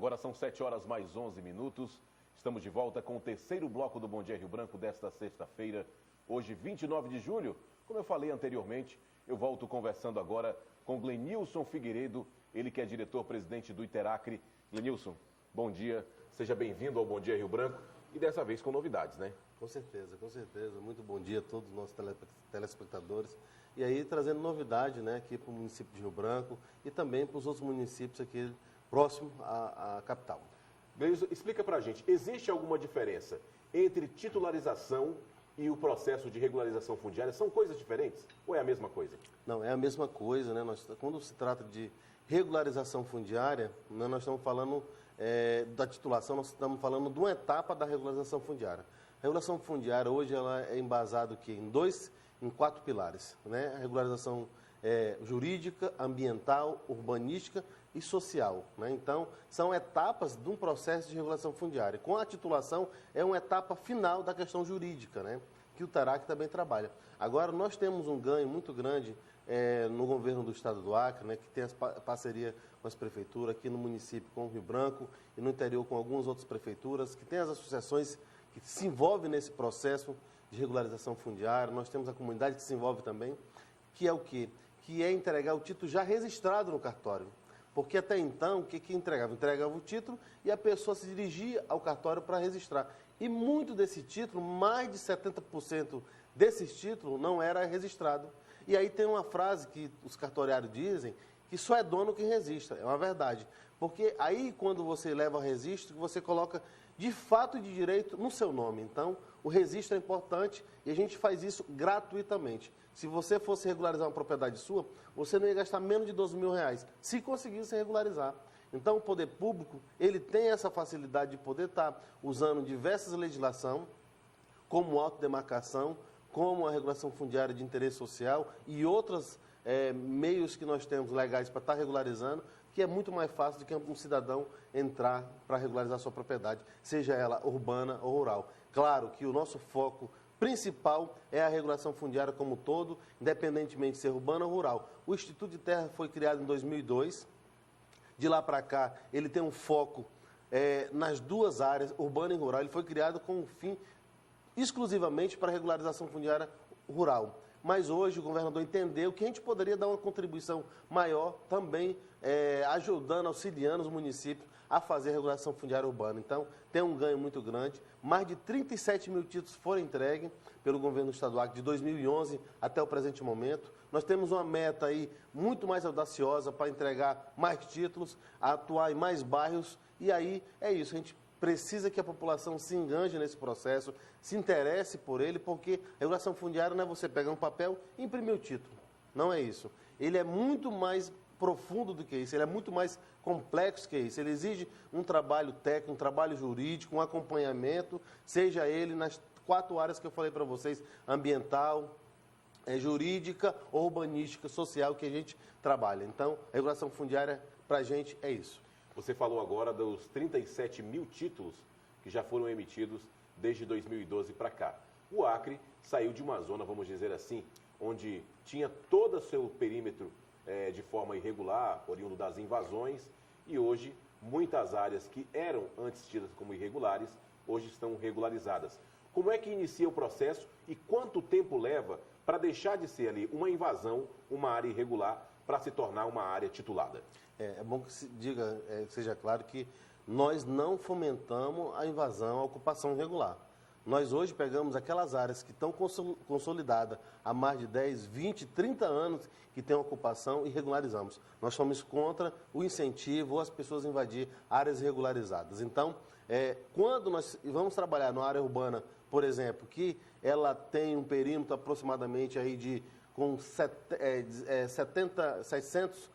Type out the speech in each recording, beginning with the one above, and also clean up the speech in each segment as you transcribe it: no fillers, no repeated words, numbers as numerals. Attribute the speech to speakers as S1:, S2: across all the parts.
S1: Agora são 7 horas mais 11 minutos. Estamos de volta com o terceiro bloco do Bom Dia Rio Branco desta sexta-feira, hoje 29 de julho. Como eu falei anteriormente, eu volto conversando agora com Glenilson Figueiredo, ele que é diretor-presidente do Iteracre. Glenilson, bom dia, seja bem-vindo ao Bom Dia Rio Branco e dessa vez com novidades, né?
S2: Com certeza, com certeza. Muito bom dia a todos os nossos telespectadores. E aí trazendo novidade, né, aqui para o município de Rio Branco e também para os outros municípios aqui próximo à capital.
S1: Glenilson, explica para a gente, existe alguma diferença entre titularização e o processo de regularização fundiária? São coisas diferentes ou é a mesma coisa?
S2: Não, é a mesma coisa, né? Quando se trata de regularização fundiária, né, nós estamos falando da titulação, nós estamos falando de uma etapa da regularização fundiária. A regulação fundiária hoje ela é embasada em 4 pilares, né? A regularização jurídica, ambiental, urbanística e social, né? Então, são etapas de um processo de regulação fundiária. Com a titulação, é uma etapa final da questão jurídica, né? Que o Iteracre também trabalha. Agora, nós temos um ganho muito grande no governo do estado do Acre, né? Que tem a parceria com as prefeituras, aqui no município com o Rio Branco e no interior com algumas outras prefeituras, que tem as associações que se envolvem nesse processo de regularização fundiária. Nós temos a comunidade que se envolve também, que é o quê? Que é entregar o título já registrado no cartório. Porque até então, o que entregava? Entregava o título e a pessoa se dirigia ao cartório para registrar. E muito desse título, mais de 70% desses títulos não era registrado. E aí tem uma frase que os cartoriários dizem, que só é dono quem registra. É uma verdade. Porque aí, quando você leva ao registro, você coloca de fato e de direito no seu nome. Então, o registro é importante e a gente faz isso gratuitamente. Se você fosse regularizar uma propriedade sua, você não ia gastar menos de R$ 12.000, se conseguisse regularizar. Então, o poder público, ele tem essa facilidade de poder estar usando diversas legislações, como autodemarcação, como a regulação fundiária de interesse social e outros meios que nós temos legais para estar regularizando, que é muito mais fácil do que um cidadão entrar para regularizar sua propriedade, seja ela urbana ou rural. Claro que o nosso foco principal é a regulação fundiária como um todo, independentemente de ser urbana ou rural. O Instituto de Terra foi criado em 2002, de lá para cá ele tem um foco nas duas áreas, urbana e rural. Ele foi criado com um fim exclusivamente para a regularização fundiária rural. Mas hoje o governador entendeu que a gente poderia dar uma contribuição maior também, ajudando, auxiliando os municípios a fazer a regulação fundiária urbana. Então, tem um ganho muito grande. Mais de 37 mil títulos foram entregues pelo governo estadual de 2011 até o presente momento. Nós temos uma meta aí muito mais audaciosa para entregar mais títulos, atuar em mais bairros. E aí é isso, a gente precisa que a população se engane nesse processo, se interesse por ele, porque a regulação fundiária não é você pegar um papel e imprimir o título. Não é isso. Ele é muito mais profundo do que isso, ele é muito mais complexo que isso. Ele exige um trabalho técnico, um trabalho jurídico, um acompanhamento, seja ele nas 4 áreas que eu falei para vocês, ambiental, jurídica, urbanística, social, que a gente trabalha. Então, a regulação fundiária, para a gente, é isso.
S1: Você falou agora dos 37 mil títulos que já foram emitidos desde 2012 para cá. O Acre saiu de uma zona, vamos dizer assim, onde tinha todo o seu perímetro de forma irregular, oriundo das invasões, e hoje muitas áreas que eram antes tidas como irregulares, hoje estão regularizadas. Como é que inicia o processo e quanto tempo leva para deixar de ser ali uma invasão, uma área irregular, para se tornar uma área titulada?
S2: É bom que se diga, seja claro que nós não fomentamos a invasão, a ocupação irregular. Nós hoje pegamos aquelas áreas que estão consolidadas há mais de 10, 20, 30 anos que têm ocupação e regularizamos. Nós somos contra o incentivo ou as pessoas invadir áreas irregularizadas. Então, quando nós vamos trabalhar numa área urbana, por exemplo, que ela tem um perímetro aproximadamente aí com 700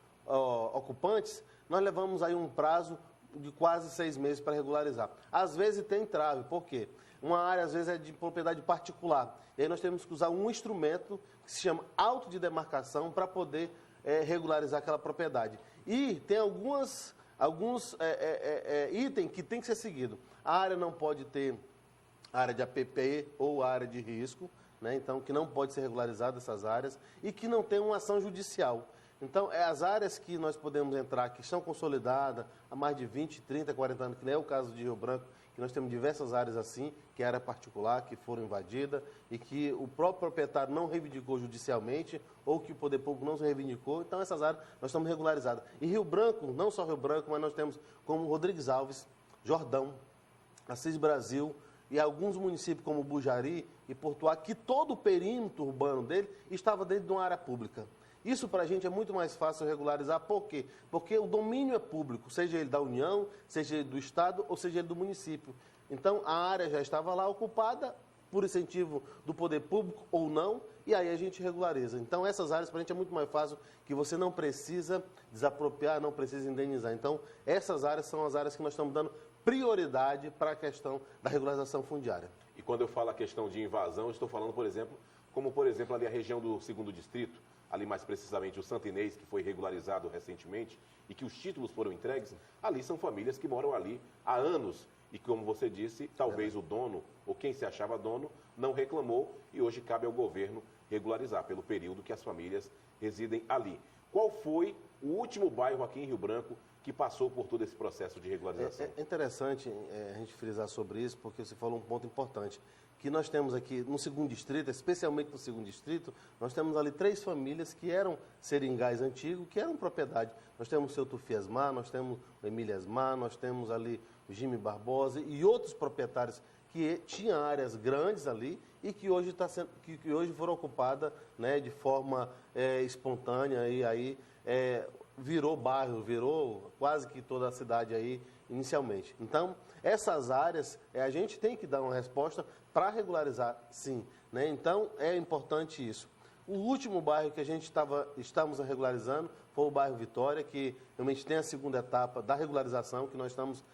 S2: ocupantes, nós levamos aí um prazo de quase 6 meses para regularizar. Às vezes tem entrave, por quê? Uma área, às vezes, é de propriedade particular. E aí nós temos que usar um instrumento que se chama auto de demarcação para poder regularizar aquela propriedade. E tem alguns itens que tem que ser seguido. A área não pode ter área de APP ou área de risco, né? Então, que não pode ser regularizada essas áreas e que não tem uma ação judicial. Então, é as áreas que nós podemos entrar, que estão consolidadas há mais de 20, 30, 40 anos, que não é o caso de Rio Branco, que nós temos diversas áreas assim, que é área particular, que foram invadidas e que o próprio proprietário não reivindicou judicialmente ou que o poder público não se reivindicou. Então, essas áreas nós estamos regularizadas. E Rio Branco, não só Rio Branco, mas nós temos como Rodrigues Alves, Jordão, Assis Brasil e alguns municípios como Bujari e Portuá, que todo o perímetro urbano dele estava dentro de uma área pública. Isso para a gente é muito mais fácil regularizar, por quê? Porque o domínio é público, seja ele da União, seja ele do Estado ou seja ele do município. Então, a área já estava lá ocupada, por incentivo do poder público ou não, e aí a gente regulariza. Então, essas áreas para a gente é muito mais fácil, que você não precisa desapropriar, não precisa indenizar. Então, essas áreas são as áreas que nós estamos dando prioridade para a questão da regularização fundiária.
S1: E quando eu falo a questão de invasão, eu estou falando, por exemplo, como, por exemplo, ali a região do 2º Distrito, ali mais precisamente o Santo Inês, que foi regularizado recentemente e que os títulos foram entregues, ali são famílias que moram ali há anos. E como você disse, talvez o dono, ou quem se achava dono, não reclamou e hoje cabe ao governo regularizar pelo período que as famílias residem ali. Qual foi o último bairro aqui em Rio Branco que passou por todo esse processo de regularização?
S2: É interessante a gente frisar sobre isso, porque você falou um ponto importante, que nós temos aqui no 2º Distrito, especialmente no 2º Distrito, nós temos ali 3 famílias que eram seringais antigos, que eram propriedade. Nós temos o seu Tufi Asmar, nós temos o Emília Asmar, nós temos ali o Jimmy Barbosa e outros proprietários que tinham áreas grandes ali e que hoje, que hoje foram ocupadas, né, de forma espontânea e aí virou bairro, virou quase que toda a cidade aí inicialmente. Então, essas áreas, a gente tem que dar uma resposta para regularizar, sim, né? Então, é importante isso. O último bairro que a gente estamos regularizando foi o bairro Vitória, que realmente tem a 2ª etapa da regularização, que nós estamos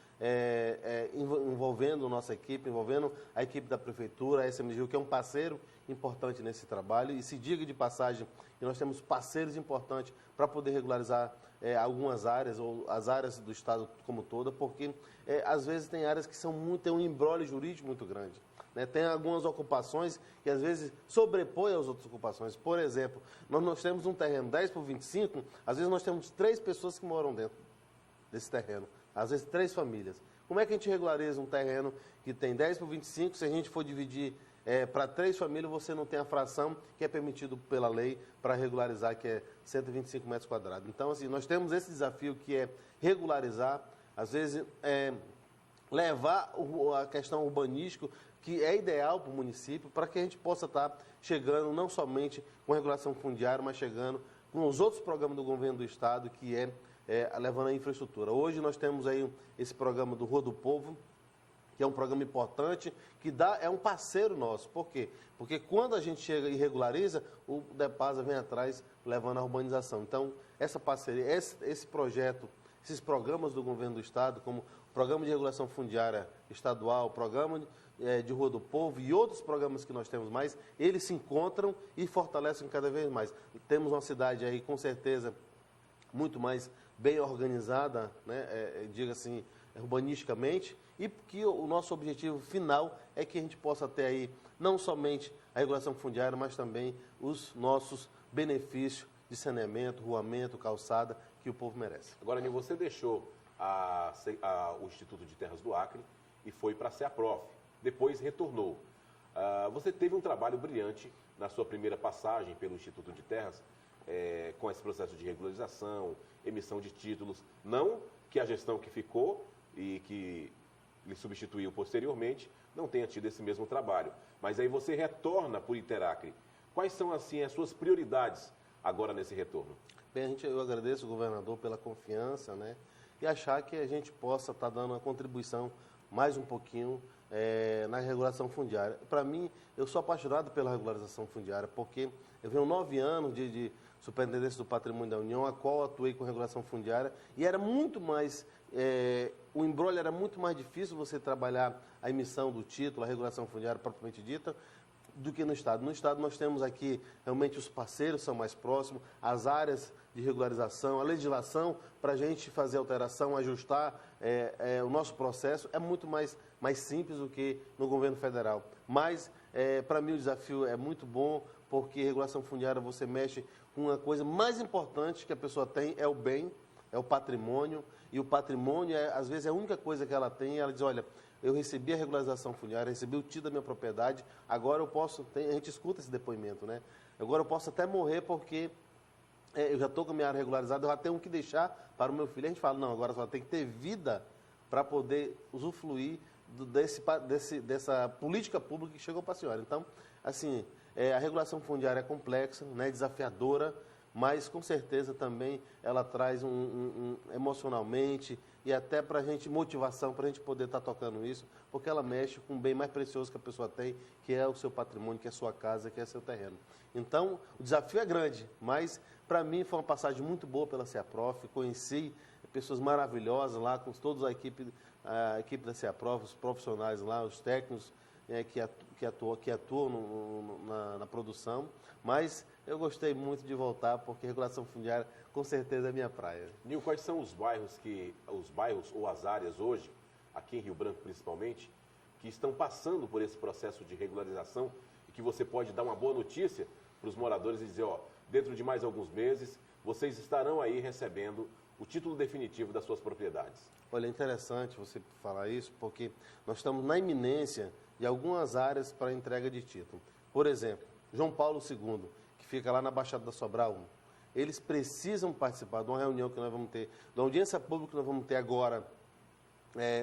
S2: envolvendo nossa equipe, envolvendo a equipe da Prefeitura, a SMGU, que é um parceiro importante nesse trabalho. E se diga de passagem que nós temos parceiros importantes para poder regularizar algumas áreas, ou as áreas do Estado como toda, porque às vezes tem áreas que tem um imbróglio jurídico muito grande. Né? Tem algumas ocupações que às vezes sobrepõem às outras ocupações. Por exemplo, nós temos um terreno 10 por 25, às vezes nós temos 3 pessoas que moram dentro desse terreno, às vezes 3 famílias. Como é que a gente regulariza um terreno que tem 10 por 25, se a gente for dividir para 3 famílias, você não tem a fração que é permitido pela lei para regularizar, que é 125 metros quadrados. Então, assim, nós temos esse desafio que é regularizar, às vezes levar a questão urbanística, que é ideal para o município, para que a gente possa estar chegando não somente com a regulação fundiária, mas chegando com os outros programas do governo do Estado, que levando a infraestrutura. Hoje nós temos aí esse programa do Rua do Povo, que é um programa importante, que é um parceiro nosso. Por quê? Porque quando a gente chega e regulariza, o DEPASA vem atrás levando a urbanização. Então, essa parceria, esse projeto, esses programas do governo do Estado, como o Programa de Regulação Fundiária Estadual, o Programa de Rua do Povo e outros programas que nós temos mais, eles se encontram e fortalecem cada vez mais. Temos uma cidade aí, com certeza, muito mais bem organizada, né, diga assim, urbanisticamente, e que o nosso objetivo final é que a gente possa ter aí não somente a regulação fundiária, mas também os nossos benefícios de saneamento, ruamento, calçada, que o povo merece.
S1: Agora, Nil, você deixou o Instituto de Terras do Acre e foi para a CEAPROF, depois retornou. Você teve um trabalho brilhante na sua primeira passagem pelo Instituto de Terras, com esse processo de regularização, emissão de títulos, não que a gestão que ficou e que lhe substituiu posteriormente não tenha tido esse mesmo trabalho. Mas aí você retorna para o Interacre. Quais são, assim, as suas prioridades agora nesse retorno?
S2: Bem, eu agradeço o governador pela confiança, né? E achar que a gente possa estar dando uma contribuição mais um pouquinho na regulação fundiária. Para mim, eu sou apaixonado pela regularização fundiária, porque eu venho 9 anos de Superintendência do Patrimônio da União, a qual atuei com regulação fundiária, e era muito mais, o embrolho era muito mais difícil você trabalhar a emissão do título, a regulação fundiária propriamente dita, do que no Estado. No Estado nós temos aqui, realmente os parceiros são mais próximos, as áreas de regularização, a legislação para a gente fazer alteração, ajustar o nosso processo é muito mais simples do que no governo federal. Mas, para mim, o desafio é muito bom, porque regulação fundiária você mexe uma coisa mais importante que a pessoa tem é o bem, é o patrimônio, e o patrimônio, às vezes, é a única coisa que ela tem, e ela diz, olha, eu recebi a regularização fundiária, recebi o título da minha propriedade, agora eu posso, a gente escuta esse depoimento, né? Agora eu posso até morrer porque eu já estou com a minha área regularizada, eu já tenho que deixar para o meu filho. A gente fala, não, agora só tem que ter vida para poder usufruir dessa política pública que chegou para a senhora. Então, assim, a regulação fundiária é complexa, né, desafiadora, mas com certeza também ela traz emocionalmente e até para a gente motivação, para a gente poder estar tocando isso, porque ela mexe com o bem mais precioso que a pessoa tem, que é o seu patrimônio, que é a sua casa, que é seu terreno. Então, o desafio é grande, mas para mim foi uma passagem muito boa pela CEAPROF, conheci pessoas maravilhosas lá, com toda a equipe da CEAPROF, os profissionais lá, os técnicos que atuam na produção, mas eu gostei muito de voltar, porque regulação fundiária com certeza é minha praia.
S1: Nil, quais são os bairros ou as áreas hoje, aqui em Rio Branco principalmente, que estão passando por esse processo de regularização e que você pode dar uma boa notícia para os moradores e dizer, ó, dentro de mais alguns meses, vocês estarão aí recebendo o título definitivo das suas propriedades?
S2: Olha, é interessante você falar isso, porque nós estamos na iminência de algumas áreas para entrega de título. Por exemplo, João Paulo II, que fica lá na Baixada da Sobral, eles precisam participar de uma reunião que nós vamos ter, da audiência pública que nós vamos ter agora,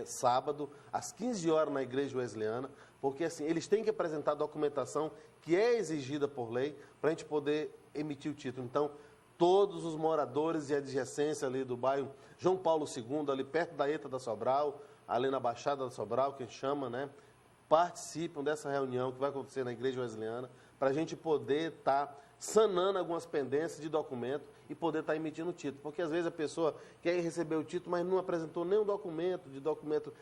S2: sábado, às 15 horas na Igreja Wesleyana, porque assim, eles têm que apresentar a documentação que é exigida por lei para a gente poder emitir o título. Então, todos os moradores e adjacência ali do bairro João Paulo II, ali perto da ETA da Sobral, ali na Baixada da Sobral, que a gente chama, né? Participam dessa reunião que vai acontecer na Igreja Wesleyana, para a gente poder estar sanando algumas pendências de documento e poder estar emitindo o título. Porque às vezes a pessoa quer receber o título, mas não apresentou nenhum documento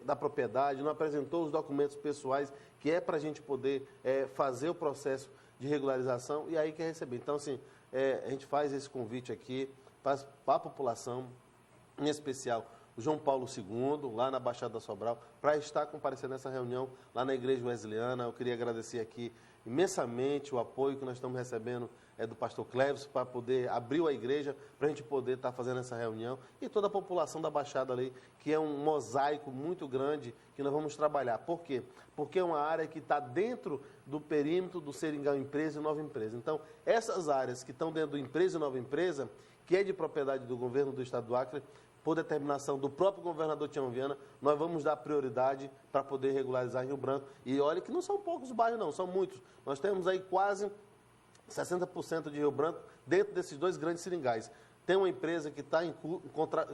S2: da propriedade, não apresentou os documentos pessoais, que é para a gente poder fazer o processo de regularização e aí quer receber. Então, assim, a gente faz esse convite aqui para a população, em especial o João Paulo II, lá na Baixada da Sobral, para estar comparecendo nessa reunião lá na Igreja Wesleyana. Eu queria agradecer aqui imensamente o apoio que nós estamos recebendo do pastor Cleves para poder abrir a igreja, para a gente poder estar fazendo essa reunião, e toda a população da Baixada ali, que é um mosaico muito grande que nós vamos trabalhar. Por quê? Porque é uma área que está dentro do perímetro do Seringal Empresa e Nova Empresa. Então, essas áreas que estão dentro do Empresa e Nova Empresa, que é de propriedade do governo do Estado do Acre, por determinação do próprio governador Tião Viana, nós vamos dar prioridade para poder regularizar Rio Branco. E olha que não são poucos bairros, não, são muitos. Nós temos aí quase 60% de Rio Branco dentro desses dois grandes seringais. Tem uma empresa que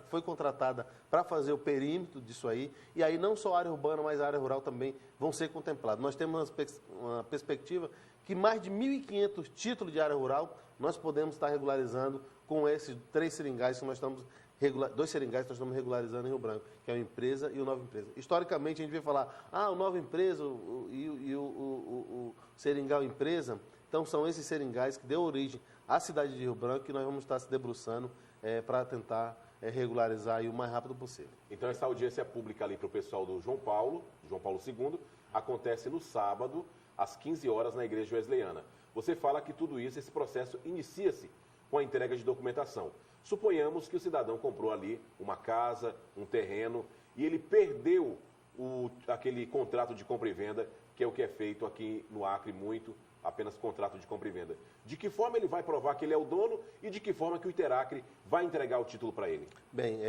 S2: foi contratada para fazer o perímetro disso aí, e aí não só a área urbana, mas a área rural também vão ser contempladas. Nós temos uma perspectiva que mais de 1.500 títulos de área rural nós podemos estar regularizando com esses 3 seringais que nós estamos 2 seringais que nós estamos regularizando em Rio Branco, que é a empresa e o Nova Empresa. Historicamente, a gente vê falar, o Nova Empresa e o Seringal Empresa, então são esses seringais que deu origem à cidade de Rio Branco, que nós vamos estar se debruçando para tentar regularizar aí o mais rápido possível.
S1: Então, essa audiência pública ali para o pessoal do João Paulo II, acontece no sábado, às 15 horas, na Igreja Wesleyana. Você fala que tudo isso, esse processo, inicia-se com a entrega de documentação. Suponhamos que o cidadão comprou ali uma casa, um terreno, e ele perdeu aquele contrato de compra e venda, que é o que é feito aqui no Acre muito, apenas contrato de compra e venda. De que forma ele vai provar que ele é o dono e de que forma que o Interacre vai entregar o título para ele?
S2: Bem,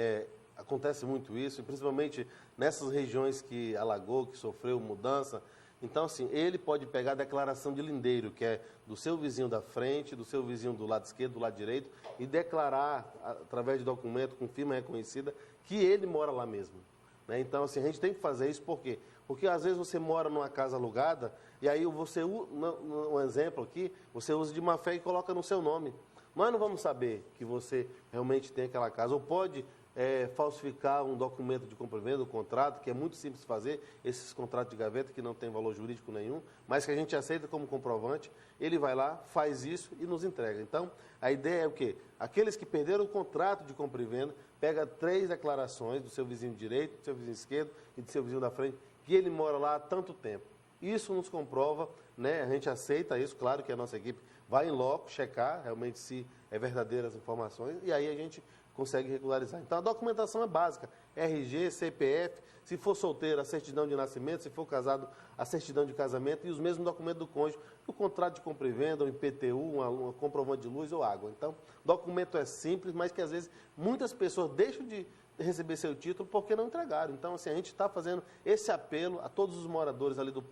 S2: acontece muito isso, principalmente nessas regiões que alagou, que sofreu mudança. Então, assim, ele pode pegar a declaração de lindeiro, que é do seu vizinho da frente, do seu vizinho do lado esquerdo, do lado direito, e declarar, através de documento com firma reconhecida, que ele mora lá mesmo. Né? Então, assim, a gente tem que fazer isso por quê? Porque, às vezes, você mora numa casa alugada, e aí você, um exemplo aqui, você usa de má fé e coloca no seu nome. Nós não vamos saber que você realmente tem aquela casa, ou pode falsificar um documento de compra e venda, um contrato, que é muito simples de fazer, esses contratos de gaveta que não tem valor jurídico nenhum, mas que a gente aceita como comprovante, ele vai lá, faz isso e nos entrega. Então, a ideia é o quê? Aqueles que perderam o contrato de compra e venda, pega 3 declarações do seu vizinho direito, do seu vizinho esquerdo e do seu vizinho da frente, que ele mora lá há tanto tempo. Isso nos comprova, né? A gente aceita isso, claro que a nossa equipe vai em loco checar realmente se é verdadeira as informações e aí a gente consegue regularizar. Então, a documentação é básica, RG, CPF, se for solteiro, a certidão de nascimento, se for casado, a certidão de casamento e os mesmos documentos do cônjuge, o contrato de compra e venda, o IPTU, uma comprovante de luz ou água. Então, documento é simples, mas que às vezes muitas pessoas deixam de receber seu título porque não entregaram. Então, assim, a gente está fazendo esse apelo a todos os moradores ali do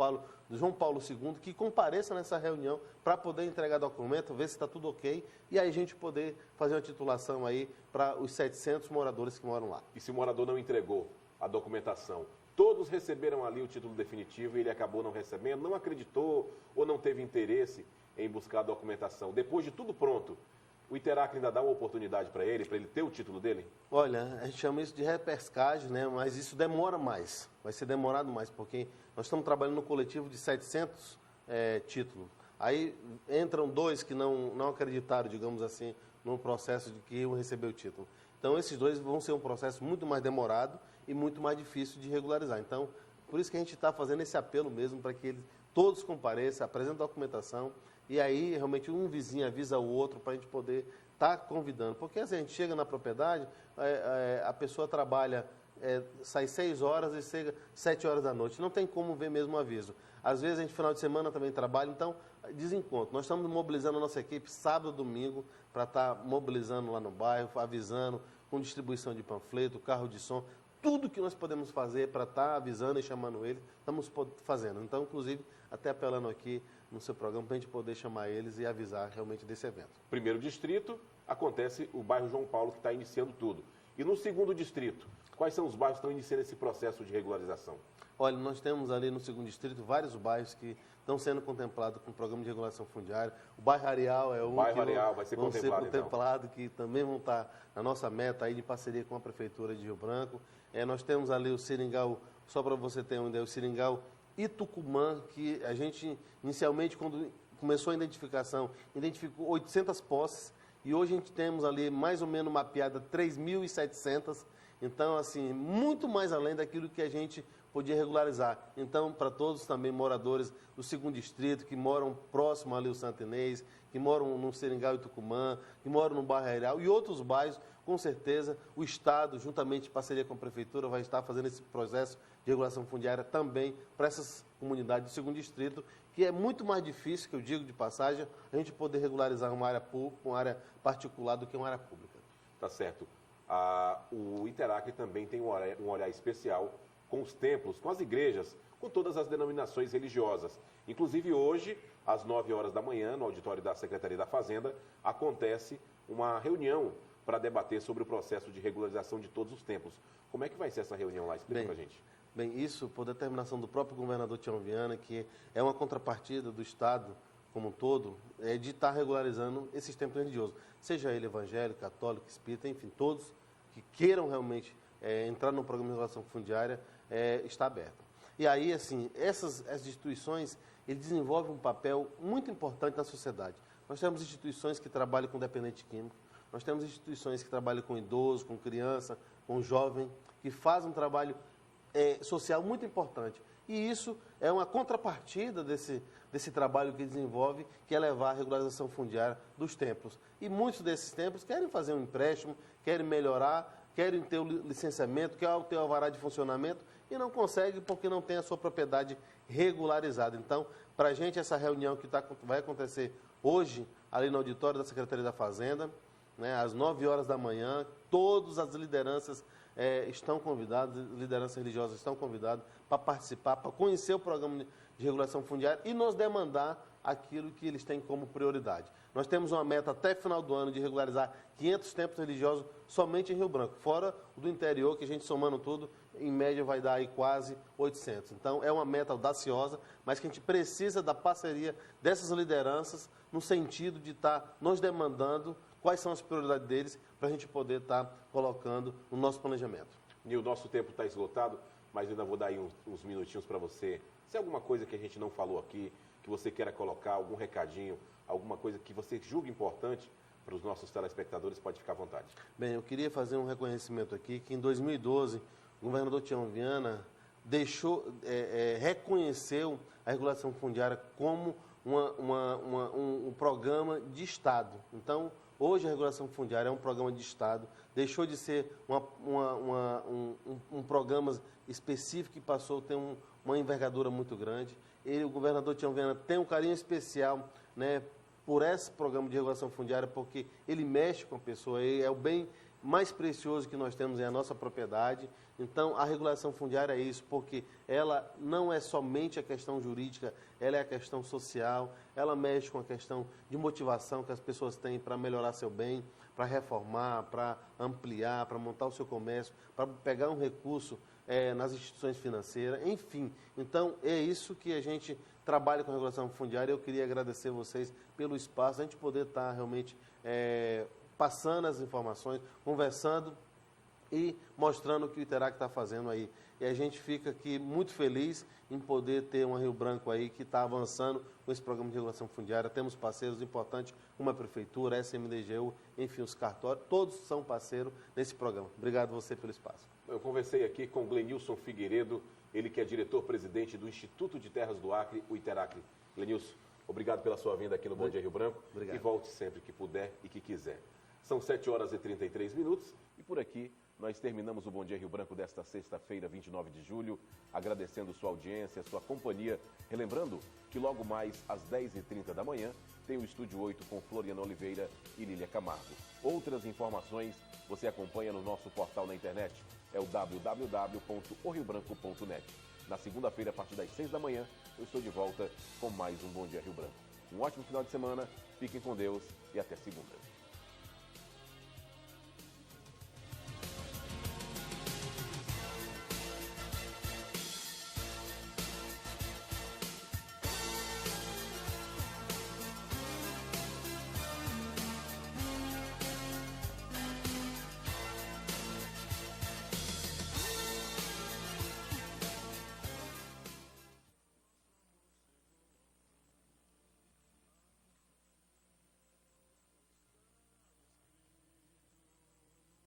S2: João Paulo II que compareçam nessa reunião para poder entregar documento, ver se está tudo ok e aí a gente poder fazer uma titulação aí para os 700 moradores que moram lá.
S1: E se o morador não entregou a documentação, todos receberam ali o título definitivo e ele acabou não recebendo, não acreditou ou não teve interesse em buscar a documentação. Depois de tudo pronto, o Interacre ainda dá uma oportunidade para ele ter o título dele?
S2: Olha, a gente chama isso de repescagem, né? Mas isso demora mais, vai ser demorado mais, porque nós estamos trabalhando no coletivo de 700 títulos. Aí entram 2 que não acreditaram, digamos assim, no processo de que iam receber o título. Então, esses 2 vão ser um processo muito mais demorado e muito mais difícil de regularizar. Então, por isso que a gente está fazendo esse apelo mesmo para que eles todos compareçam, apresentem documentação e aí realmente um vizinho avisa o outro para a gente poder estar convidando. Porque assim, a gente chega na propriedade, a pessoa trabalha, sai 6 horas e chega 7 horas da noite. Não tem como ver mesmo o aviso. Às vezes a gente, final de semana, também trabalha, então, desencontro. Nós estamos mobilizando a nossa equipe sábado, domingo, para estar mobilizando lá no bairro, avisando, com distribuição de panfleto, carro de som, tudo que nós podemos fazer para estar avisando e chamando eles, estamos fazendo. Então, inclusive, até apelando aqui no seu programa para a gente poder chamar eles e avisar realmente desse evento.
S1: Primeiro distrito, acontece o bairro João Paulo, que está iniciando tudo. E no segundo distrito, quais são os bairros que estão iniciando esse processo de regularização?
S2: Olha, nós temos ali no segundo distrito vários bairros que estão sendo contemplados com o programa de regulação fundiária. O bairro Areal é um
S1: vai ser contemplado,
S2: que também vão estar na nossa meta aí de parceria com a Prefeitura de Rio Branco. Nós temos ali o Seringal, só para você ter uma ideia, o Seringal e Tucumã, que a gente, inicialmente, quando começou a identificação, identificou 800 posses, e hoje a gente temos ali mais ou menos mapeada 3.700, então, assim, muito mais além daquilo que a gente podia regularizar. Então, para todos também moradores do segundo distrito, que moram próximo ali ao Santo Inês, que moram no Seringal e Tucumã, que moram no bairro Areal e outros bairros, com certeza o Estado, juntamente em parceria com a Prefeitura, vai estar fazendo esse processo de regulação fundiária também para essas comunidades do segundo distrito, que é muito mais difícil, que eu digo de passagem, a gente poder regularizar uma área pública, uma área particular do que uma área pública.
S1: Tá certo. O Interacre também tem um olhar especial com os templos, com as igrejas, com todas as denominações religiosas. Inclusive hoje, às 9 horas da manhã, no auditório da Secretaria da Fazenda, acontece uma reunião para debater sobre o processo de regularização de todos os templos. Como é que vai ser essa reunião lá? Explica para a gente.
S2: Bem, isso por determinação do próprio governador Tião Viana, que é uma contrapartida do Estado como um todo, de estar regularizando esses templos religiosos, seja ele evangélico, católico, espírita, enfim, todos que queiram realmente entrar no programa de regulação fundiária, está aberto. E aí, assim, essas instituições, eles desenvolvem um papel muito importante na sociedade. Nós temos instituições que trabalham com dependente químico, nós temos instituições que trabalham com idoso, com criança, com jovem, que fazem um trabalho social muito importante. E isso é uma contrapartida desse trabalho que desenvolve, que é levar a regularização fundiária dos templos. E muitos desses templos querem fazer um empréstimo, querem melhorar, querem ter o licenciamento, querem ter o alvará de funcionamento e não conseguem porque não tem a sua propriedade regularizada. Então, para a gente, essa reunião que vai acontecer hoje, ali no auditório da Secretaria da Fazenda, né, às 9 horas da manhã, todas as lideranças estão convidadas, lideranças religiosas estão convidadas para participar, para conhecer o programa de regulação fundiária e nos demandar aquilo que eles têm como prioridade. Nós temos uma meta até final do ano de regularizar 500 templos religiosos somente em Rio Branco, fora o do interior, que a gente somando tudo, em média vai dar aí quase 800. Então, é uma meta audaciosa, mas que a gente precisa da parceria dessas lideranças no sentido de estar nos demandando quais são as prioridades deles para a gente poder estar colocando no nosso planejamento.
S1: E o nosso tempo está esgotado, mas ainda vou dar aí uns minutinhos para você. Se é alguma coisa que a gente não falou aqui, que você queira colocar, algum recadinho, alguma coisa que você julga importante para os nossos telespectadores, pode ficar à vontade.
S2: Bem, eu queria fazer um reconhecimento aqui, que em 2012, o governador Tião Viana reconheceu a regulação fundiária como um programa de Estado. Então, hoje a regulação fundiária é um programa de Estado, deixou de ser um programa específico e passou a ter uma envergadura muito grande. O governador Tião Viana tem um carinho especial, né, por esse programa de regulação fundiária, porque ele mexe com a pessoa, é o bem mais precioso que nós temos, é a nossa propriedade. Então, a regulação fundiária é isso, porque ela não é somente a questão jurídica, ela é a questão social, ela mexe com a questão de motivação que as pessoas têm para melhorar seu bem, para reformar, para ampliar, para montar o seu comércio, para pegar um recurso nas instituições financeiras, enfim. Então, é isso que a gente trabalha com a regulação fundiária. Eu queria agradecer vocês pelo espaço, a gente poder estar realmente passando as informações, conversando e mostrando o que o Iterac está fazendo aí. E a gente fica aqui muito feliz em poder ter uma Rio Branco aí que está avançando com esse programa de regulação fundiária. Temos parceiros importantes, como a Prefeitura, a SMDGU, enfim, os cartórios, todos são parceiros nesse programa. Obrigado a você pelo espaço.
S1: Eu conversei aqui com Glenilson Figueiredo, ele que é diretor-presidente do Instituto de Terras do Acre, o Iterac. Glenilson, obrigado pela sua vinda aqui no Bom Dia Rio Branco.
S2: Obrigado.
S1: E volte sempre que puder e que quiser. São 7h33 e por aqui nós terminamos o Bom Dia Rio Branco desta sexta-feira, 29 de julho, agradecendo sua audiência, sua companhia, relembrando que logo mais às 10h30 da manhã tem o Estúdio 8 com Floriana Oliveira e Lília Camargo. Outras informações você acompanha no nosso portal na internet, é o www.oriobranco.net. Na segunda-feira, a partir das 6 da manhã, eu estou de volta com mais um Bom Dia Rio Branco. Um ótimo final de semana, fiquem com Deus e até segunda.